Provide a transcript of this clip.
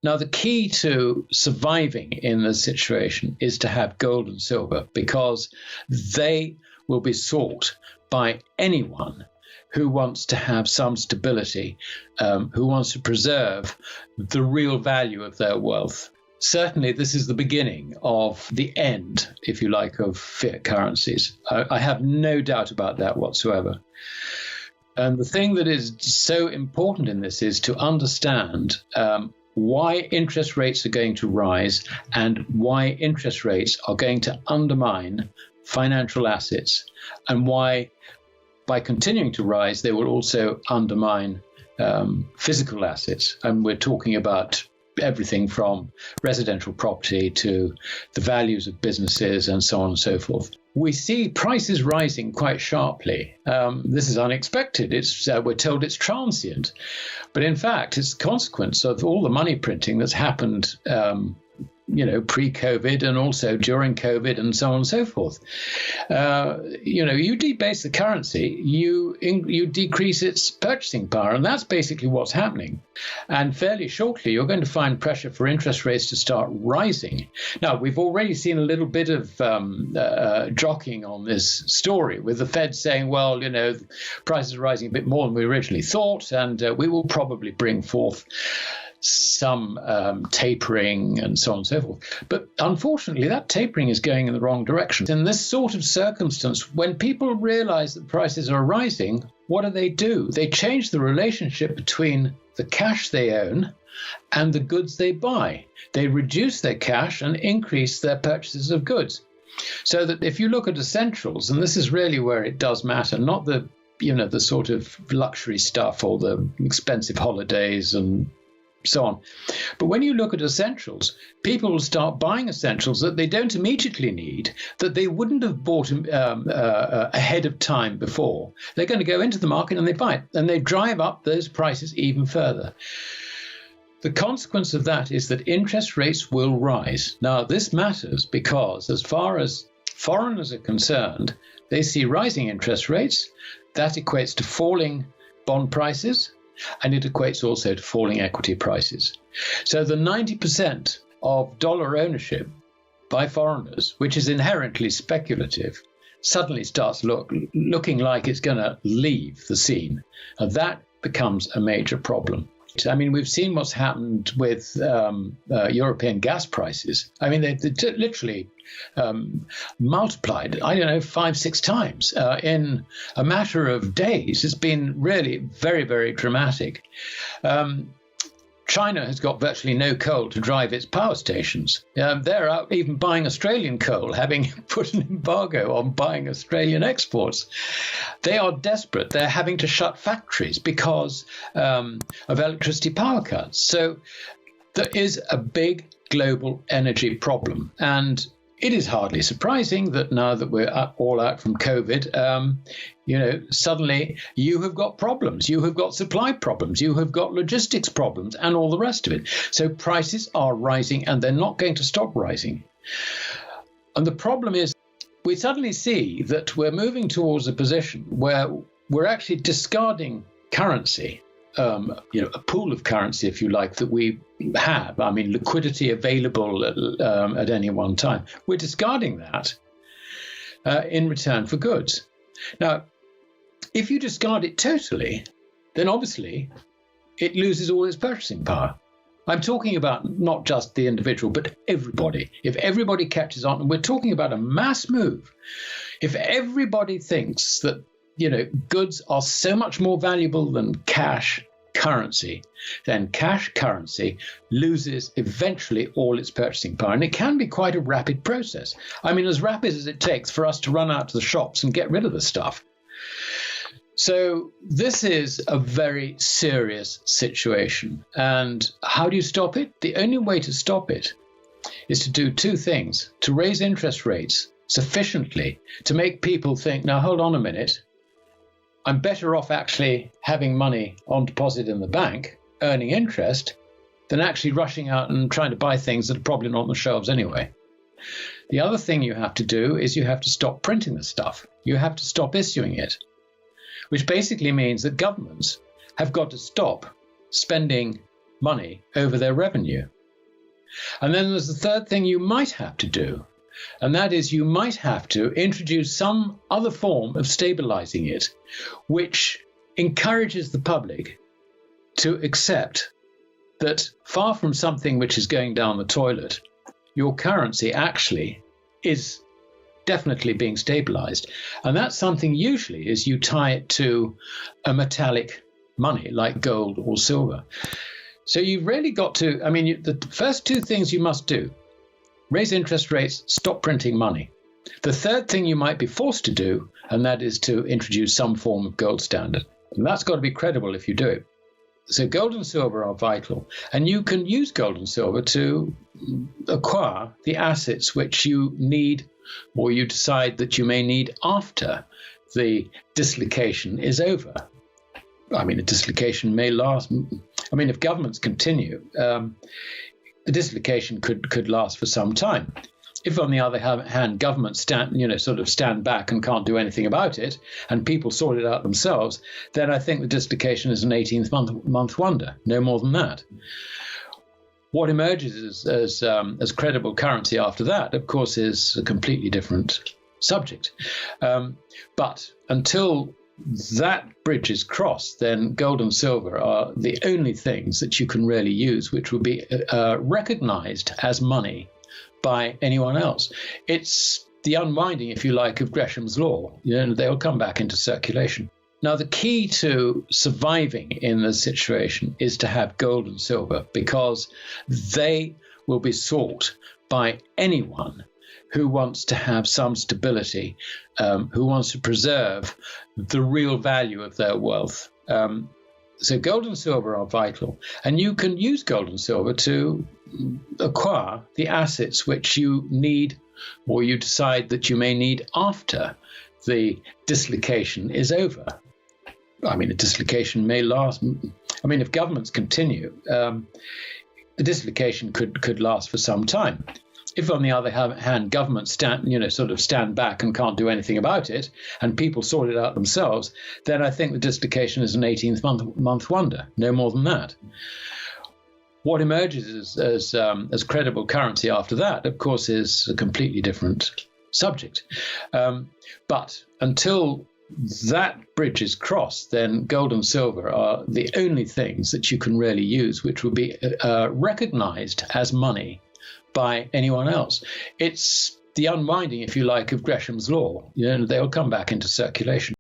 Now, the key to surviving in this situation is to have gold and silver, because they will be sought by anyone who wants to have some stability, who wants to preserve the real value of their wealth. Certainly, this is the beginning of the end, if you like, of fiat currencies. I have no doubt about that whatsoever. And the thing that is so important in this is to understand why interest rates are going to rise and why interest rates are going to undermine financial assets, and why, by continuing to rise, they will also undermine physical assets. And we're talking about everything from residential property to the values of businesses and so on and so forth. We see prices rising quite sharply. This is unexpected. We're told it's transient. But in fact, it's a consequence of all the money printing that's happened pre-COVID and also during COVID and so on and so forth. You debase the currency, you decrease its purchasing power, and that's basically what's happening. And fairly shortly, you're going to find pressure for interest rates to start rising. Now, we've already seen a little bit of jockeying on this story, with the Fed saying, well, prices are rising a bit more than we originally thought, and we will probably bring forth some tapering and so on and so forth. But unfortunately, that tapering is going in the wrong direction. In this sort of circumstance, when people realize that prices are rising, what do? They change the relationship between the cash they own and the goods they buy. They reduce their cash and increase their purchases of goods. So that if you look at essentials, and this is really where it does matter, not the sort of luxury stuff or the expensive holidays and so on. But when you look at essentials, people will start buying essentials that they don't immediately need, that they wouldn't have bought ahead of time before. They're going to go into the market and they buy it, and they drive up those prices even further. The consequence of that is that interest rates will rise. Now, this matters because as far as foreigners are concerned, they see rising interest rates. That equates to falling bond prices, and it equates also to falling equity prices. So the 90% of dollar ownership by foreigners, which is inherently speculative, suddenly starts looking like it's going to leave the scene. And that becomes a major problem. I mean, we've seen what's happened with European gas prices. I mean, they literally multiplied, 5-6 times in a matter of days. It's been really very, very dramatic. China has got virtually no coal to drive its power stations. They're out even buying Australian coal, having put an embargo on buying Australian exports. They are desperate. They're having to shut factories because of electricity power cuts. So there is a big global energy problem. And it is hardly surprising that now that we're all out from COVID, suddenly you have got problems. You have got supply problems. You have got logistics problems and all the rest of it. So prices are rising and they're not going to stop rising. And the problem is we suddenly see that we're moving towards a position where we're actually discarding currency, a pool of currency, if you like, that we have. I mean, liquidity available at any one time. We're discarding that in return for goods. Now, if you discard it totally, then obviously it loses all its purchasing power. I'm talking about not just the individual, but everybody. If everybody catches on, and we're talking about a mass move, if everybody thinks that goods are so much more valuable than cash currency, then cash currency loses eventually all its purchasing power. And it can be quite a rapid process. I mean, as rapid as it takes for us to run out to the shops and get rid of the stuff. So this is a very serious situation. And how do you stop it? The only way to stop it is to do two things: to raise interest rates sufficiently to make people think, now, hold on a minute, I'm better off actually having money on deposit in the bank, earning interest, than actually rushing out and trying to buy things that are probably not on the shelves anyway. The other thing you have to do is you have to stop printing the stuff. You have to stop issuing it, which basically means that governments have got to stop spending money over their revenue. And then there's the third thing you might have to do, and that is you might have to introduce some other form of stabilizing it, which encourages the public to accept that far from something which is going down the toilet, your currency actually is definitely being stabilized. And that's something usually is you tie it to a metallic money like gold or silver. So you've really got to, the first two things you must do: raise interest rates, stop printing money. The third thing you might be forced to do, and that is to introduce some form of gold standard. And that's got to be credible if you do it. So gold and silver are vital, and you can use gold and silver to acquire the assets which you need, or you decide that you may need after the dislocation is over. The dislocation may last. If governments continue, the dislocation could last for some time. If, on the other hand, governments stand back and can't do anything about it, and people sort it out themselves, then I think the dislocation is an 18th month wonder, no more than that. What emerges as credible currency after that, of course, is a completely different subject. But until that bridge is crossed, then gold and silver are the only things that you can really use, which will be recognized as money by anyone else. It's the unwinding, if you like, of Gresham's law. They'll come back into circulation. Now, the key to surviving in this situation is to have gold and silver, because they will be sought by anyone who wants to have some stability, who wants to preserve the real value of their wealth. So gold and silver are vital, and you can use gold and silver to acquire the assets which you need, or you decide that you may need after the dislocation is over. The dislocation may last. If governments continue, the dislocation could last for some time. If, on the other hand, governments stand back and can't do anything about it, and people sort it out themselves, then I think the dislocation is an 18th month wonder, no more than that. What emerges as credible currency after that, of course, is a completely different subject. But until that bridge is crossed, then gold and silver are the only things that you can really use, which will be recognized as money by anyone else. It's the unwinding, if you like, of Gresham's law. They'll come back into circulation.